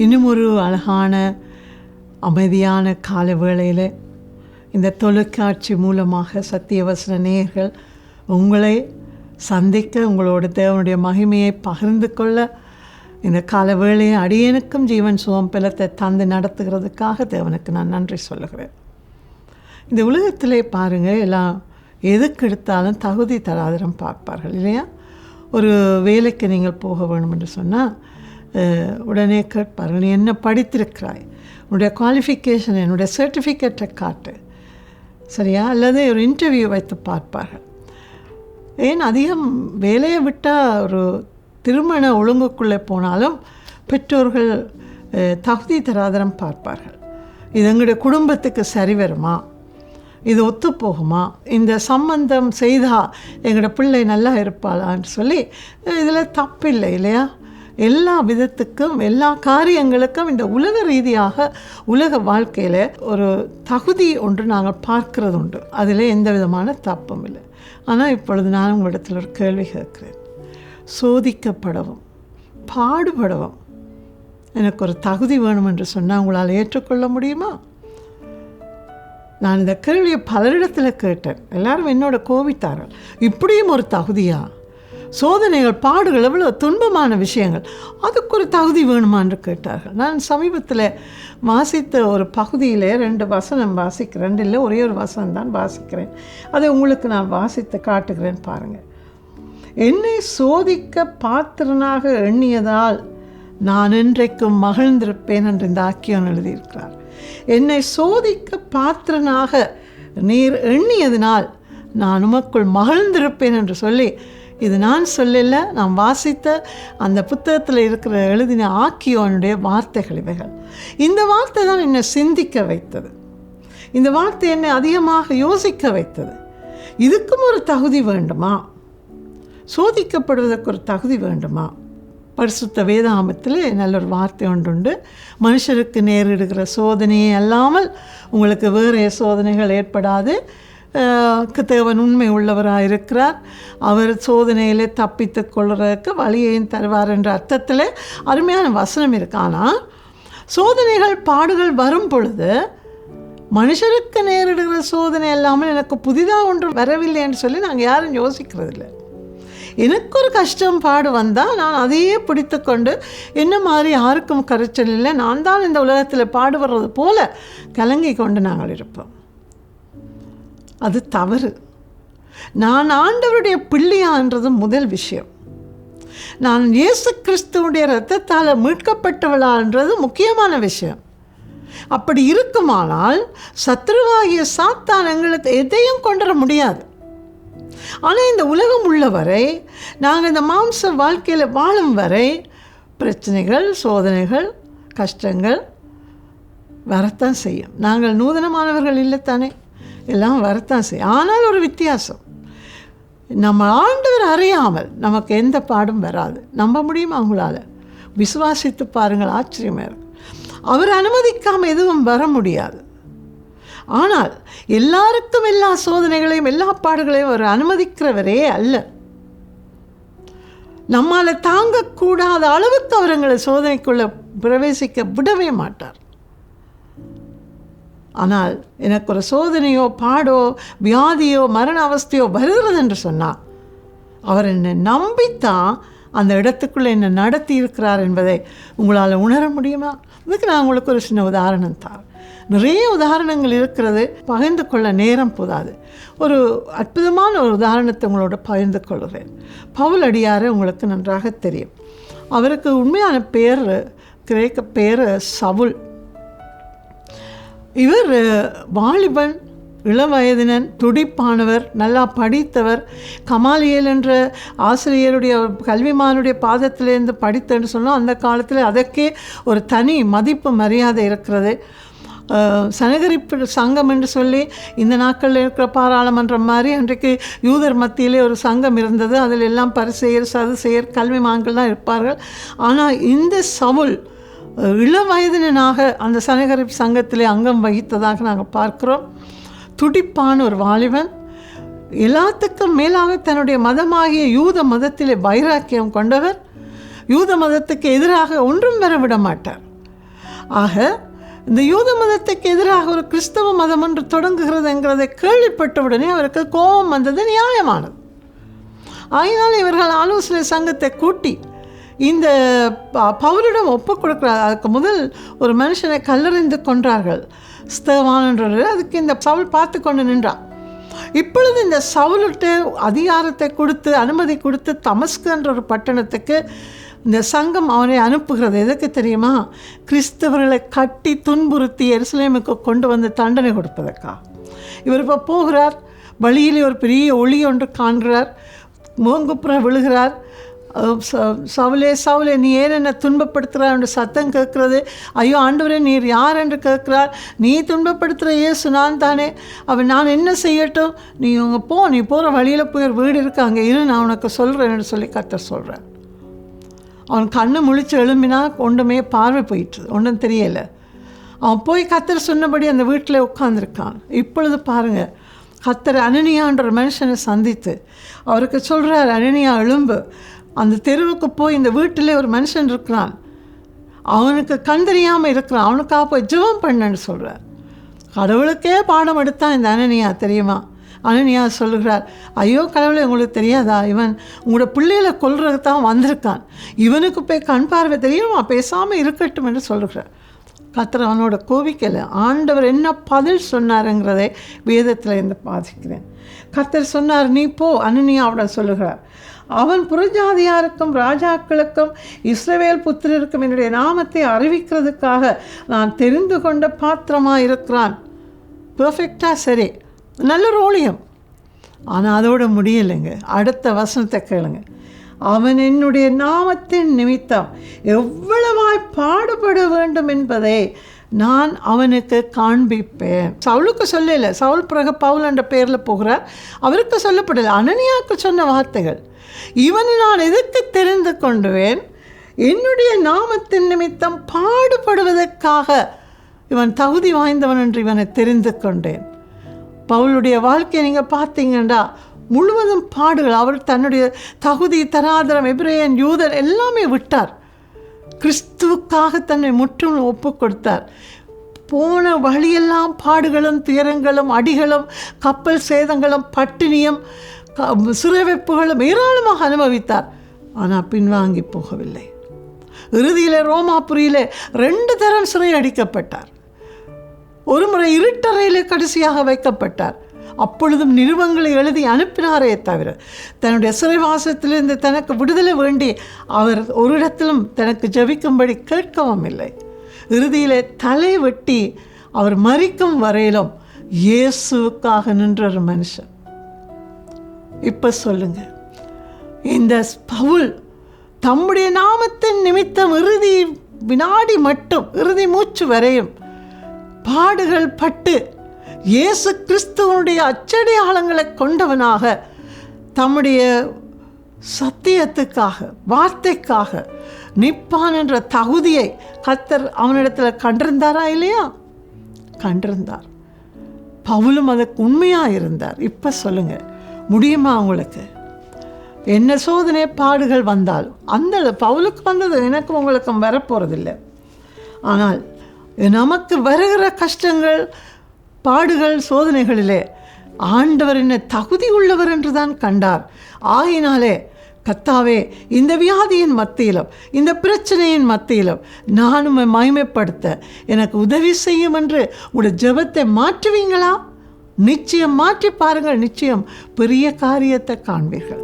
இன்னும் ஒரு அழகான அமைதியான கால வேளையில் இந்த தொலைக்காட்சி மூலமாக சத்தியவசன நேயர்கள் உங்களை சந்திக்க, உங்களோட தேவனுடைய மகிமையை பகிர்ந்து கொள்ள இந்த கால வேளையை அடியனுக்கும் ஜீவன் சுகம் பலத்தை தந்து நடத்துகிறதுக்காக தேவனுக்கு நான் நன்றி சொல்லுகிறேன். இந்த உலகத்திலே பாருங்கள், எல்லாம் எதுக்கு எடுத்தாலும் தகுதி தராதரம் பார்ப்பார்கள் இல்லையா? ஒரு வேலைக்கு நீங்கள் போக வேணும் என்று சொன்னால் உடனே கேட்பார்கள், நீ என்ன படித்திருக்கிறாய், உன்னுடைய குவாலிஃபிகேஷன், என்னுடைய சர்டிஃபிகேட்டை காட்டு, சரியா? அல்லது ஒரு இன்டர்வியூ வைத்து பார்ப்பார்கள். ஏன் அதிகம் வேலையை விட்டால் ஒரு திருமண ஒழுங்குக்குள்ளே போனாலும் பெற்றோர்கள் தகுதி தராதரம் பார்ப்பார்கள். இது எங்களுடைய குடும்பத்துக்கு சரி வருமா, இது ஒத்து போகுமா, இந்த சம்பந்தம் செய்தால் எங்களோட பிள்ளை நல்லா இருப்பாளான்னு சொல்லி, இதில் தப்பில்லை இல்லையா? எல்லா விதத்துக்கும் எல்லா காரியங்களுக்கும் இந்த உலக ரீதியாக உலக வாழ்க்கையில் ஒரு தகுதி ஒன்று நாங்கள் பார்க்கறது உண்டு. அதில் எந்த விதமான தப்பும் இல்லை. ஆனால் இப்பொழுது நான் உங்களிடத்தில் ஒரு கேள்வி கேட்குறேன். சோதிக்கப்படவும் பாடுபடவும் எனக்கு ஒரு தகுதி வேணும் என்று சொன்னால் உங்களால் ஏற்றுக்கொள்ள முடியுமா? நான் இந்த கேள்வியை பலரிடத்தில் கேட்டேன். எல்லாரும் என்னோட கோபித்தார்கள். இப்படியும் ஒரு தகுதியா? சோதனைகள், பாடுகள், எவ்வளோ துன்பமான விஷயங்கள், அதுக்கு ஒரு தகுதி வேணுமா என்று கேட்டார்கள். நான் சமீபத்தில் வாசித்த ஒரு பகுதியிலே 2 வசனம் வாசிக்கிறேன். 2 இல்லை, ஒரே ஒரு வசனம் தான் வாசிக்கிறேன். அதை உங்களுக்கு நான் வாசித்து காட்டுகிறேன் பாருங்கள். என்னை சோதிக்க பாத்திரனாக எண்ணியதால் நான் இன்றைக்கும் மகிழ்ந்திருப்பேன் என்று இந்த ஆக்கியோன் எழுதியிருக்கிறார். என்னை சோதிக்க பாத்திரனாக நீர் எண்ணியதினால் நான் உமக்குள் மகிழ்ந்திருப்பேன் என்று சொல்லி, இது நான் சொல்லல, நான் வாசித்த அந்த புத்தகத்தில் இருக்கிற எழுதின ஆக்கியோனுடைய வார்த்தைகள் இவைகள். இந்த வார்த்தை தான் என்னை சிந்திக்க வைத்தது. இந்த வார்த்தை என்னை அதிகமாக யோசிக்க வைத்தது. இதுக்கும் ஒரு தகுதி வேண்டுமா? சோதிக்கப்படுவதற்கு ஒரு தகுதி வேண்டுமா? பரிசுத்த வேதாகமத்தில் நல்ல ஒரு வார்த்தை ஒன்றுண்டு. மனுஷருக்கு நேரிடுகிற சோதனையே அல்லாமல் உங்களுக்கு வேறு சோதனைகள் ஏற்படாது. தேவன் உண்மை உள்ளவராக இருக்கிறார். அவர் சோதனையிலே தப்பித்து கொள்வதற்கு வழியையும் தருவார் என்ற அர்த்தத்தில் அருமையான வசனம் இருக்கு. ஆனால் சோதனைகள், பாடுகள் வரும் பொழுது மனுஷருக்கு நேரிடுகிற சோதனை இல்லாமல் எனக்கு புதிதாக ஒன்றும் வரவில்லை என்று சொல்லி நாங்கள் யாரும் யோசிக்கிறதில்லை. எனக்கு ஒரு கஷ்டம், பாடு வந்தால் நான் அதையே பிடித்து கொண்டு என்ன மாதிரி யாருக்கும் கரைச்சல் இல்லை, நான் தான் இந்த உலகத்தில் பாடுபடுறது போல கலங்கி கொண்டு நாங்கள் இருப்போம். அது தவறு. நான் ஆண்டவருடைய பிள்ளையான்றது முதல் விஷயம். நான் இயேசு கிறிஸ்துவுடைய இரத்தத்தால் மீட்கப்பட்டவளான்றது முக்கியமான விஷயம். அப்படி இருக்குமானால் சத்ருவாகிய சாத்தான் எங்களுக்கு எதையும் கொண்டுவர முடியாது. ஆனால் இந்த உலகம் உள்ளவரை, நாங்கள் இந்த மாம்ச வாழ்க்கையில் வாழும் வரை பிரச்சனைகள், சோதனைகள், கஷ்டங்கள் வரத்தான் செய்யும். நாங்கள் நூதனமானவர்கள் இல்லைத்தானே, எல்லாம் வரத்தான் செய்யும். ஆனால் ஒரு வித்தியாசம், நம்ம ஆண்டவர் அறியாமல் நமக்கு எந்த பாடும் வராது. நம்ப முடியுமா அவங்களால? விசுவாசித்து பாருங்கள், ஆச்சரியமாக இருக்கும். அவர் அனுமதிக்காமல் எதுவும் வர முடியாது. ஆனால் எல்லாருக்கும் எல்லா சோதனைகளையும் எல்லா பாடுகளையும் அவர் அனுமதிக்கிறவரே அல்ல. நம்மால் தாங்கக்கூடாத அளவுக்கு அவர் எங்களை சோதனைக்குள்ளே பிரவேசிக்க விடவே மாட்டார். ஆனால் எனக்கு ஒரு சோதனையோ, பாடோ, வியாதியோ, மரண அவஸ்தையோ வருகிறது என்று சொன்னால் அவர் என்னை நம்பித்தான் அந்த இடத்துக்குள்ளே என்னை நடத்தி இருக்கிறார் என்பதை உங்களால் உணர முடியுமா? இதுக்கு நான் உங்களுக்கு ஒரு சின்ன உதாரணம் தான். நிறைய உதாரணங்கள் இருக்கிறது, பகிர்ந்து கொள்ள நேரம் போதாது. ஒரு அற்புதமான ஒரு உதாரணத்தை உங்களோட பகிர்ந்து கொள்கிறேன். பவுல் அடியாரை உங்களுக்கு நன்றாக தெரியும். அவருக்கு உண்மையான பேர், கிரேக்க பேர் சவுல். இவர் வாலிபன், இளவயதினன், துடிப்பானவர், நல்லா படித்தவர். கமாலியல் என்ற ஆசிரியருடைய, கல்விமானுடைய பாதத்திலேருந்து படித்தேன்னு சொன்னால் அந்த காலத்தில் அதற்கே ஒரு தனி மதிப்பு மரியாதை இருக்கிறது. சனகரிப்பு சங்கம் என்று சொல்லி இந்த நாட்களில் இருக்கிற பாராளுமன்றம் மாதிரி அன்றைக்கு யூதர் மத்தியிலே ஒரு சங்கம் இருந்தது. அதில் எல்லாம் பரிசெயர், சதுசெயர், கல்விமான்கள் தான் இருப்பார்கள். ஆனால் இந்த சவுல் இளவயதினாக அந்த சனகரிப்பு சங்கத்திலே அங்கம் வகித்ததாக நாங்கள் பார்க்கிறோம். துடிப்பான ஒரு வாலிபன், எல்லாத்துக்கும் மேலாக தன்னுடைய மதமாகிய யூத மதத்திலே வைராக்கியம் கொண்டவர். யூத மதத்துக்கு எதிராக ஒன்றும் வர விட மாட்டார். ஆக இந்த யூத மதத்துக்கு எதிராக ஒரு கிறிஸ்தவ மதம் ஒன்று தொடங்குகிறதுங்கிறதை கேள்விப்பட்டவுடனே அவருக்கு கோபம் வந்தது நியாயமானது. அதனால் இவர்கள் ஆலோசனை சங்கத்தை கூட்டி இந்த பவுலிடம் ஒப்புக் கொடுக்குறார். அதுக்கு முதல் ஒரு மனுஷனை கல்லறிந்து கொன்றார்கள், ஸ்தேவானன்றவர். அதுக்கு இந்த சவுல் பார்த்து கொண்டு நின்றார். இப்பொழுது இந்த சவுலுக்கு அதிகாரத்தை கொடுத்து அனுமதி கொடுத்து தமஸ்கு என்ற ஒரு பட்டணத்துக்கு இந்த சங்கம் அவனை அனுப்புகிறது. எதுக்கு தெரியுமா? கிறிஸ்தவர்களை கட்டி துன்புறுத்தி எருசலேமுக்கு கொண்டு வந்து தண்டனை கொடுப்பதற்கா. இவர் இப்போ போகிறார், வழியிலே ஒரு பெரிய ஒளி ஒன்று காண்கிறார், முகங்குப்புற விழுகிறார். சவுலே சவுலே நீ ஏன் என்ன துன்பப்படுத்துகிறார் என்று சத்தம் கேட்கிறது. ஐயோ ஆண்டவரே நீர் யார் என்று கேட்கிறார். நீ துன்பப்படுத்துகிற இயேசு நான் தானே. அவன் நான் என்ன செய்யட்டும்? நீ உங்க போ, நீ போகிற வழியில் போய் வீடு இருக்கு, அங்கே இரு, நான் உனக்கு சொல்கிறேன் என்று சொல்லி கர்த்தர் சொல்கிறேன். அவன் கண்ணை முழிச்சு எழும்பினா ஒன்றுமே பார்வை போயிட்டு, ஒன்றும் தெரியலை. அவன் போய் கர்த்தர் சொன்னபடி அந்த வீட்டில் உட்கார்ந்துருக்கான். இப்பொழுது பாருங்கள், கர்த்தர் அனனியான்ற ஒரு மனுஷனை சந்தித்து அவருக்கு சொல்கிறார், அனனியா எழும்பு, அந்த தெருவுக்கு போய் இந்த வீட்டிலே ஒரு மனுஷன் இருக்கிறான், அவனுக்கு கண் தெரியாமல் இருக்கிறான், அவனுக்காக போய் ஜெபம் பண்ணன்னு சொல்கிறார். கடவுளுக்கே பாடம் எடுத்தான் இந்த அனனியா, தெரியுமா? அனனியா சொல்லுகிறார், ஐயோ கடவுளை உங்களுக்கு தெரியாதா, இவன் உங்களோட பிள்ளைகளை கொல்றதுக்கு தான் வந்திருக்கான், இவனுக்கு போய் கண் பார்வை தெரியுமா, பேசாமல் இருக்கட்டும் என்று சொல்லுகிறார். கர்த்தர் அவனோட கோபிக்கலை. ஆண்டவர் என்ன பதில் சொன்னாருங்கிறதை வேதத்தில் இருந்து பாதிக்கிறேன். கர்த்தர் சொன்னார், நீ போ, அனனியாவோட சொல்லுகிறார், அவன் புறஜாதியாருக்கும் ராஜாக்களுக்கும் இஸ்ரவேல் புத்திரருக்கும் என்னுடைய நாமத்தை அறிவிக்கிறதுக்காக நான் தெரிந்து கொண்ட பாத்திரமாக இருக்கிறான். பெர்ஃபெக்டாக சரி, நல்ல ரோலியம். ஆனால் அதோட முடியலைங்க. அடுத்த வசனத்தை கேளுங்க. அவன் என்னுடைய நாமத்தின் நிமித்தம் எவ்வளவாய் பாடுபட வேண்டும் என்பதை நான் அவனுக்கு காண்பிப்பேன். சவுலுக்கு சொல்லலை, சவுல் பிறகு பவுல் என்ற பெயரில் போகிறார், அவருக்கு சொல்லப்படலை, அனனியாவுக்கு சொன்ன வார்த்தைகள். இவனை நான் எதற்கு தெரிந்து கொண்டுவேன்? என்னுடைய நாமத்தின் நிமித்தம் பாடுபடுவதற்காக இவன் தகுதி வாய்ந்தவன் என்று இவனை தெரிந்து கொண்டேன். பவுலுடைய வாழ்க்கையை நீங்கள் பார்த்தீங்கன்னா முழுவதும் பாடுகள். அவர் தன்னுடைய தகுதி, தராதரம், எபிரேயன், யூதர் எல்லாமே விட்டார். கிறிஸ்துவுக்காக தன்னை முற்றிலும் ஒப்பு கொடுத்தார். போன வழியெல்லாம் பாடுகளும் துயரங்களும் அடிகளும் கப்பல் சேதங்களும் பட்டினியும் சிறைவைப்புகளும் ஏராளமாக அனுபவித்தார். ஆனால் பின்வாங்கி போகவில்லை. இறுதியில் ரோமாபுரியிலே 2 தரம் சிறை அடிக்கப்பட்டார். ஒரு முறை இருட்டறையிலே கடைசியாக வைக்கப்பட்டார். அப்பொழுதும் நிருபங்களை எழுதி அனுப்பினாரே தவிர தன்னுடைய சிறைவாசத்திலிருந்து தனக்கு விடுதலை வேண்டி அவர் ஒரு இடத்திலும் தனக்கு ஜெபிக்கும்படி கேட்கவும் இல்லை. இறுதியிலே தலை வெட்டி அவர் மரிக்கும் வரையிலும் இயேசுவுக்காக நின்ற ஒரு மனுஷன். இப்போ சொல்லுங்க, இந்த பவுல் தம்முடைய நாமத்தின் நிமித்தம் இறுதி வினாடி மட்டும், இறுதி மூச்சு வரையும் பாடுகள் பட்டு இயேசு கிறிஸ்துவனுடைய அச்சடியாளங்களை கொண்டவனாக தம்முடைய சத்தியத்துக்காக, வார்த்தைக்காக நிற்பான் என்ற தகுதியை கர்த்தர் அவனிடத்தில் கண்டிருந்தாரா இல்லையா? கண்டிருந்தார். பவுலும் அதுக்கு உண்மையாக இருந்தார். இப்போ சொல்லுங்கள், முடியுமா உங்களுக்கு? என்ன சோதனை பாடுகள் வந்தாலும், அந்த பவுலுக்கு வந்தது எனக்கும் உங்களுக்கும் வரப்போகிறதில்லை. ஆனால் நமக்கு வருகிற கஷ்டங்கள், பாடுகள், சோதனைகளிலே ஆண்டவர் என்ன தகுதி உள்ளவர் என்று தான் கண்டார். ஆகினாலே கர்த்தாவே, இந்த வியாதியின் மத்தியிலும் இந்த பிரச்சனையின் மத்தியிலும் நானும் மகிமைப்படுத்த எனக்கு உதவி செய்யும் என்று உங்களுடைய ஜெபத்தை மாற்றுவீங்களா? நிச்சயம் மாற்றி பாருங்கள், நிச்சயம் பெரிய காரியத்தை காண்பீர்கள்.